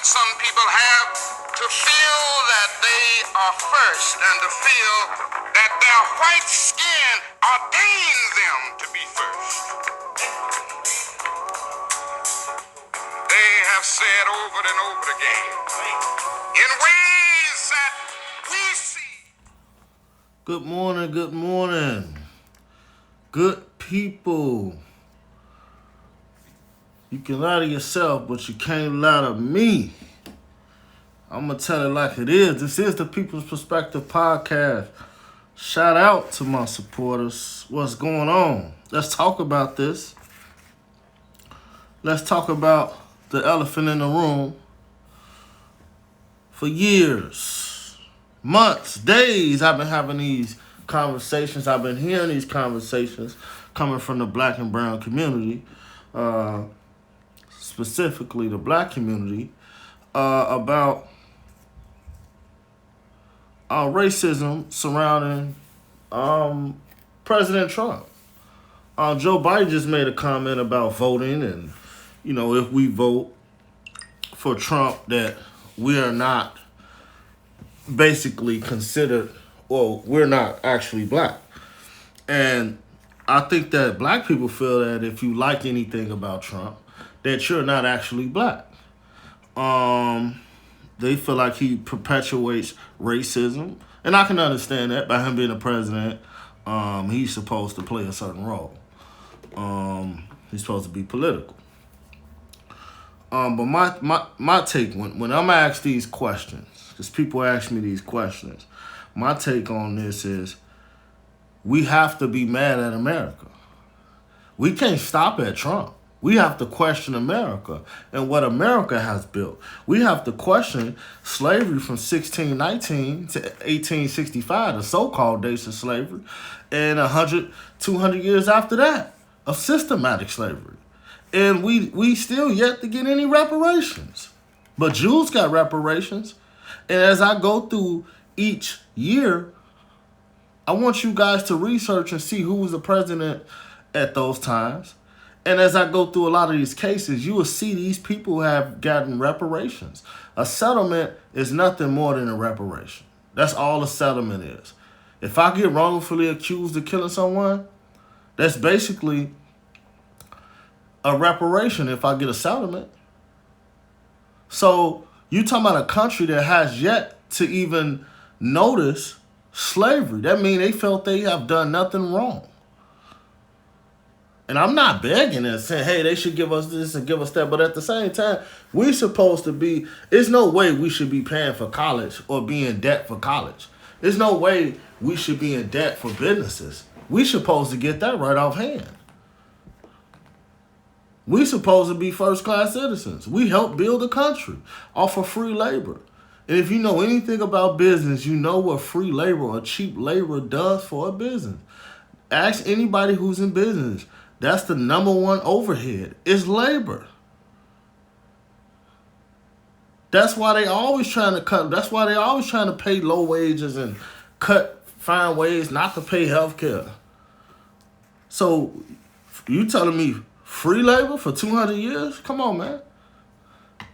that some people have to feel that they are first and to feel that their white skin ordains them to be first. They have said over and over again in ways that we see. Good morning, good morning. Good people. You can lie to yourself, but you can't lie to me. I'm going to tell it like it is. This is the People's Perspective Podcast. Shout out to my supporters. What's going on? Let's talk about this. Let's talk about the elephant in the room. For years, months, days, I've been having these conversations. I've been hearing these conversations coming from the black and brown community, specifically the black community, about racism surrounding President Trump. Joe Biden just made a comment about voting and, if we vote for Trump, that we are not basically considered, well, we're not actually black. And I think that black people feel that if you like anything about Trump, that you're not actually black. They feel like he perpetuates racism. And I can understand that. By him being a president, he's supposed to play a certain role. He's supposed to be political. But my take, when I'm asked these questions, because people ask me these questions, my take on this is we have to be mad at America. We can't stop at Trump. We have to question America and what America has built. We have to question slavery from 1619 to 1865, the so-called days of slavery, and 100, 200 years after that of systematic slavery. And we still yet to get any reparations. But Jews got reparations. And as I go through each year, I want you guys to research and see who was the president at those times. And as I go through a lot of these cases, you will see these people have gotten reparations. A settlement is nothing more than a reparation. That's all a settlement is. If I get wrongfully accused of killing someone, that's basically a reparation if I get a settlement. So you talking about a country that has yet to even notice slavery. That means they felt they have done nothing wrong. And I'm not begging and saying, hey, they should give us this and give us that. But at the same time, we're supposed to be, there's no way we should be paying for college or be in debt for college. There's no way we should be in debt for businesses. We're supposed to get that right off hand. We're supposed to be first-class citizens. We help build a country off of free labor. And if you know anything about business, you know what free labor or cheap labor does for a business. Ask anybody who's in business. That's the number one overhead, is labor. That's why they always trying to cut. That's why they always trying to pay low wages and find ways not to pay health care. So you telling me free labor for 200 years? Come on, man.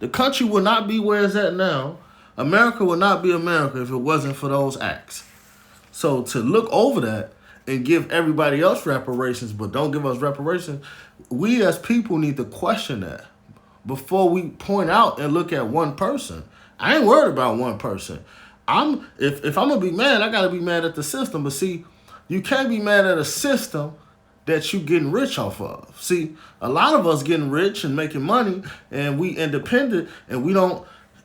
The country would not be where it's at now. America would not be America if it wasn't for those acts. So to look over that and give everybody else reparations, but don't give us reparations, we as people need to question that before we point out and look at one person. I ain't worried about one person. If I'm gonna be mad, I gotta be mad at the system. But see, you can't be mad at a system that you getting rich off of. See, a lot of us getting rich and making money, and we independent, and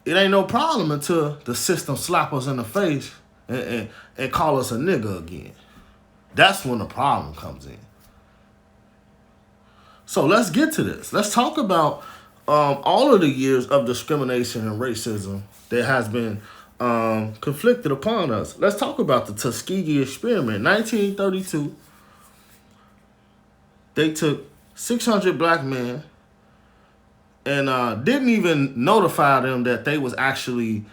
it ain't no problem until the system slap us in the face and call us a nigga again. That's when the problem comes in. So let's get to this. Let's talk about all of the years of discrimination and racism that has been conflicted upon us. Let's talk about the Tuskegee experiment. 1932, they took 600 black men and didn't even notify them that they was actually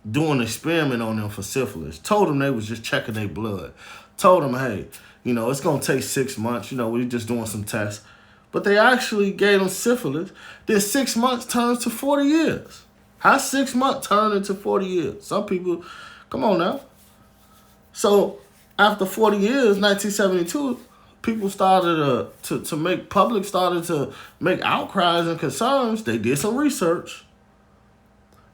doing an experiment on them for syphilis. Told them they was just checking their blood. Told them, hey, it's going to take 6 months. We're just doing some tests. but they actually gave them syphilis. Then 6 months turns to 40 years. How 6 months turn into 40 years? Some people, come on now. So after 40 years, 1972, people started to make public, started to make outcries and concerns. They did some research.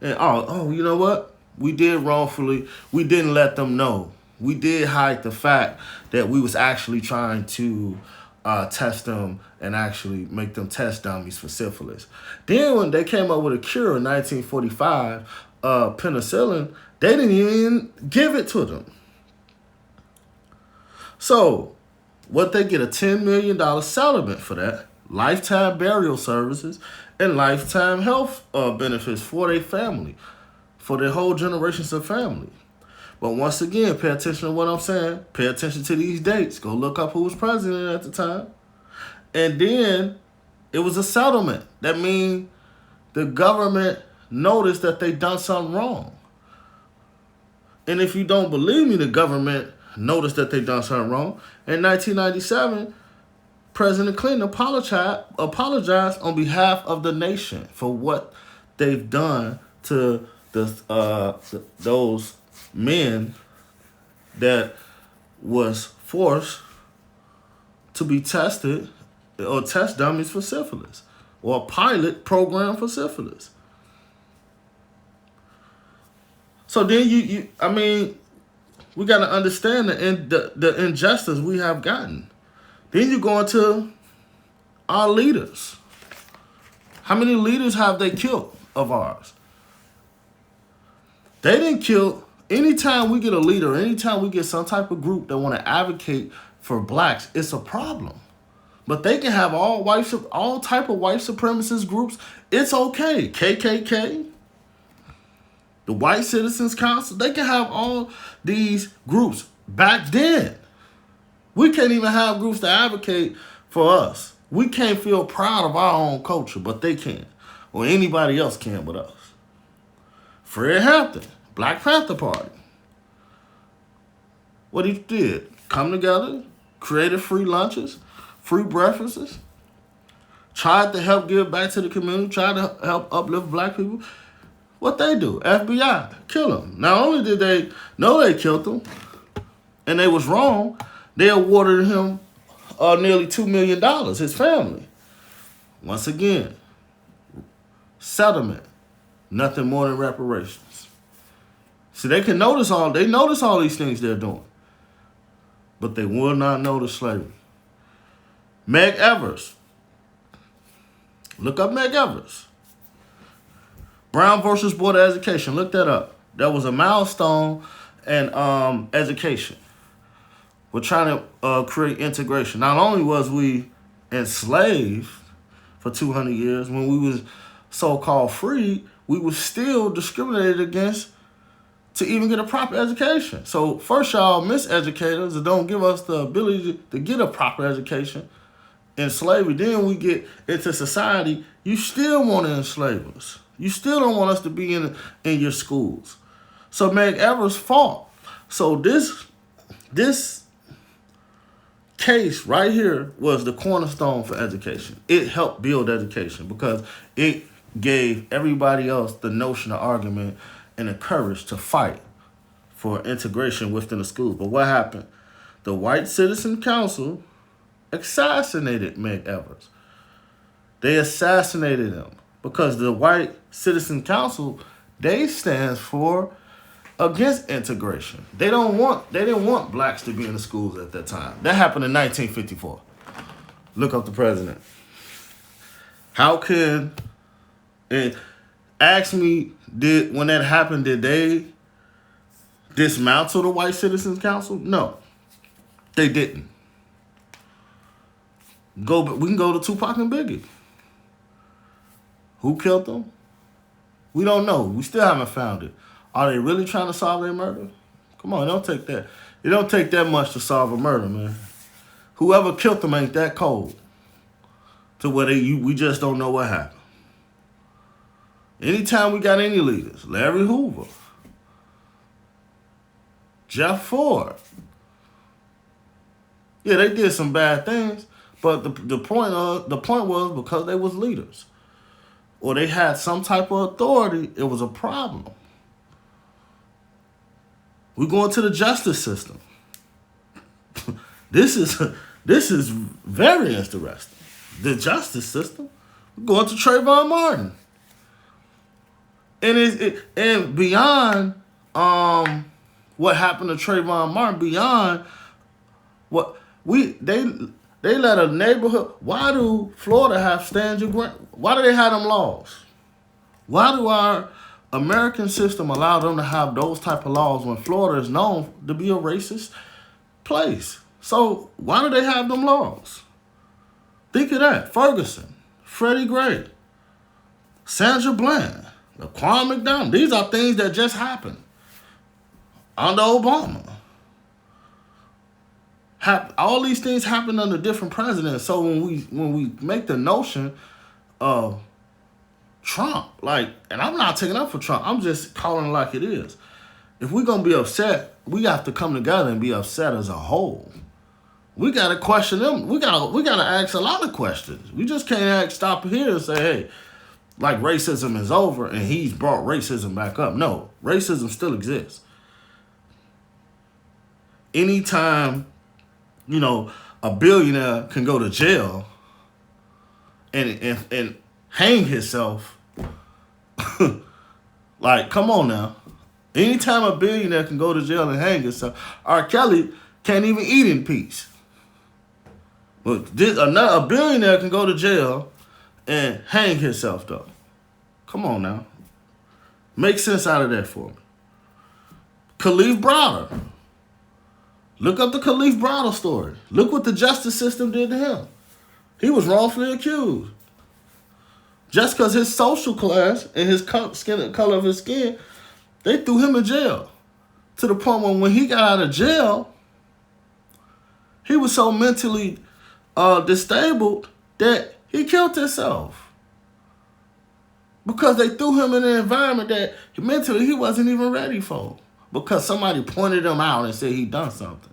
And you know what? We did wrongfully. We didn't let them know. We did hide the fact that we was actually trying to test them and actually make them test dummies for syphilis. Then when they came up with a cure in 1945, penicillin, they didn't even give it to them. So what they get, a $10 million settlement for that, lifetime burial services, and lifetime health benefits for their family, for their whole generations of family. But once again, pay attention to what I'm saying. Pay attention to these dates. Go look up who was president at the time. And then it was a settlement. That means the government noticed that they done something wrong. And if you don't believe me, the government noticed that they done something wrong. In 1997, President Clinton apologized on behalf of the nation for what they've done to those men that was forced to be tested or test dummies for syphilis, or a pilot program for syphilis. So then we got to understand the injustice we have gotten. Then you go into our leaders. How many leaders have they killed of ours? They didn't kill. Anytime we get a leader, anytime we get some type of group that want to advocate for blacks, it's a problem. But they can have all type of white supremacist groups. It's okay. KKK, the White Citizens Council, they can have all these groups. Back then, we can't even have groups to advocate for us. We can't feel proud of our own culture, but they can. Or anybody else can but us. Fred Hampton, Black Panther Party. What he did, come together, created free lunches, free breakfasts, tried to help give back to the community, tried to help uplift black people. What they do? FBI, kill him. Not only did they know they killed him, and they was wrong, they awarded him nearly $2 million, his family. Once again, settlement, nothing more than reparations. See, they notice all these things they're doing, but they will not notice slavery. Meg Evers. Look up Meg Evers. Brown versus Board of Education. Look that up. That was a milestone in education. We're trying to create integration. Not only was we enslaved for 200 years, when we was so-called free, we were still discriminated against to even get a proper education. So first y'all miseducators that don't give us the ability to get a proper education in slavery. Then we get into society, you still want to enslave us. You still don't want us to be in your schools. So Meg Evers fought. So this case right here was the cornerstone for education. It helped build education because it gave everybody else the notion, the argument, and the courage to fight for integration within the school. But what happened? The White Citizen Council assassinated Meg Evers. They assassinated him because the White Citizen Council, they stands for against integration. They didn't want blacks to be in the schools at that time. That happened in 1954. Look up the president. How can, and ask me, when that happened, did they dismantle the White Citizens Council? No, they didn't. We can go to Tupac and Biggie. Who killed them? We don't know. We still haven't found it. Are they really trying to solve their murder? Come on, it don't take that. It don't take that much to solve a murder, man. Whoever killed them ain't that cold to where we just don't know what happened. Anytime we got any leaders, Larry Hoover, Jeff Ford, yeah, they did some bad things, But the point was because they was leaders or they had some type of authority, it was a problem. We go into the justice system. This is very interesting. The justice system. We're going to Trayvon Martin. And beyond what happened to Trayvon Martin, beyond what they let a neighborhood. Why do Florida have stand your ground? Why do they have them laws? Why do our American system allow them to have those type of laws when Florida is known to be a racist place? So why do they have them laws? Think of that. Ferguson, Freddie Gray, Sandra Bland, Laquan McDonald. These are things that just happened under Obama. All these things happened under different presidents. So when we make the notion of Trump, and I'm not taking up for Trump, I'm just calling it like it is. If we're gonna be upset, we have to come together and be upset as a whole. We gotta question them. We gotta ask a lot of questions. We just can't stop here and say, hey, like racism is over and he's brought racism back up. No, racism still exists. Anytime, a billionaire can go to jail and hang himself, like, come on now. Anytime a billionaire can go to jail and hang himself, R. Kelly can't even eat in peace. But a billionaire can go to jail and hang himself, though. Come on now. Make sense out of that for me. Khalif Browder. Look up the Khalif Browder story. Look what the justice system did to him. He was wrongfully accused. Just because his social class and his color of his skin, they threw him in jail. To the point where when he got out of jail, he was so mentally disabled that he killed himself. Because they threw him in an environment that mentally he wasn't even ready for. Because somebody pointed him out and said he done something.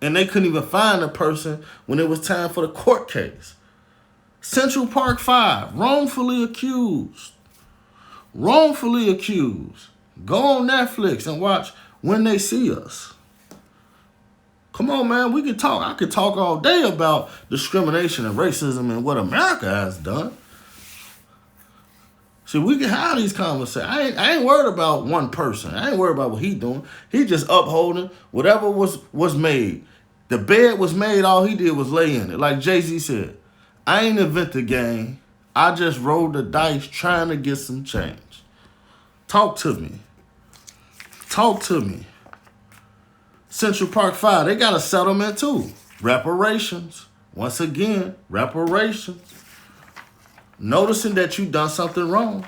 And they couldn't even find the person when it was time for the court case. Central Park 5, wrongfully accused. Wrongfully accused. Go on Netflix and watch When They See Us. Come on, man. We can talk. I could talk all day about discrimination and racism and what America has done. See, we can have these conversations. I ain't worried about one person. I ain't worried about what he doing. He just upholding whatever was made. The bed was made. All he did was lay in it. Like Jay-Z said, I ain't invent the game. I just rolled the dice trying to get some change. Talk to me. Talk to me. Central Park 5, they got a settlement too. Reparations. Once again, reparations. Noticing that you done something wrong.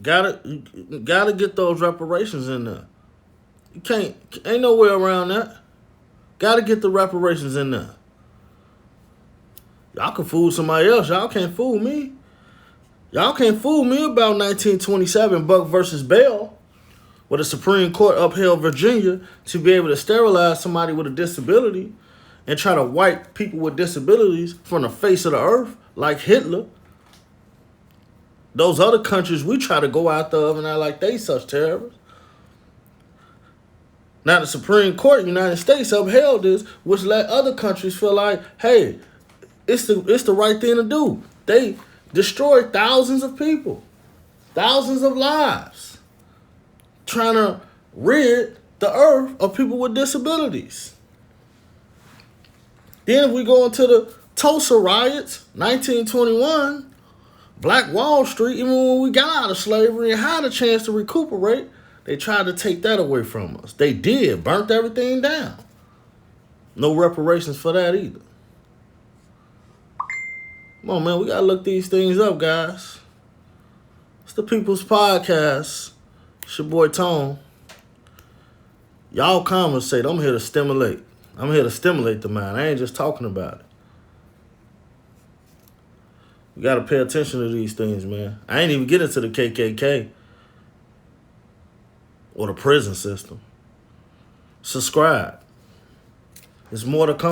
Gotta get those reparations in there. Ain't no way around that. Gotta get the reparations in there. Y'all can fool somebody else. Y'all can't fool me. Y'all can't fool me about 1927 Buck versus Bell, where the Supreme Court upheld Virginia to be able to sterilize somebody with a disability and try to wipe people with disabilities from the face of the earth, like Hitler. Those other countries we try to go after and act like they such terrorists. Now the Supreme Court of the United States upheld this, which let other countries feel like, hey, it's the right thing to do. They destroyed thousands of people, thousands of lives, trying to rid the earth of people with disabilities. Then we go into the Tulsa riots, 1921, Black Wall Street. Even when we got out of slavery and had a chance to recuperate, they tried to take that away from us. They did, burnt everything down. No reparations for that either. Come on, man, we gotta look these things up, guys. It's the People's Podcast. It's your boy Tone. Y'all conversate. I'm here to stimulate. I'm here to stimulate the mind. I ain't just talking about it. We gotta pay attention to these things, man. I ain't even get into the KKK or the prison system. Subscribe. There's more to come.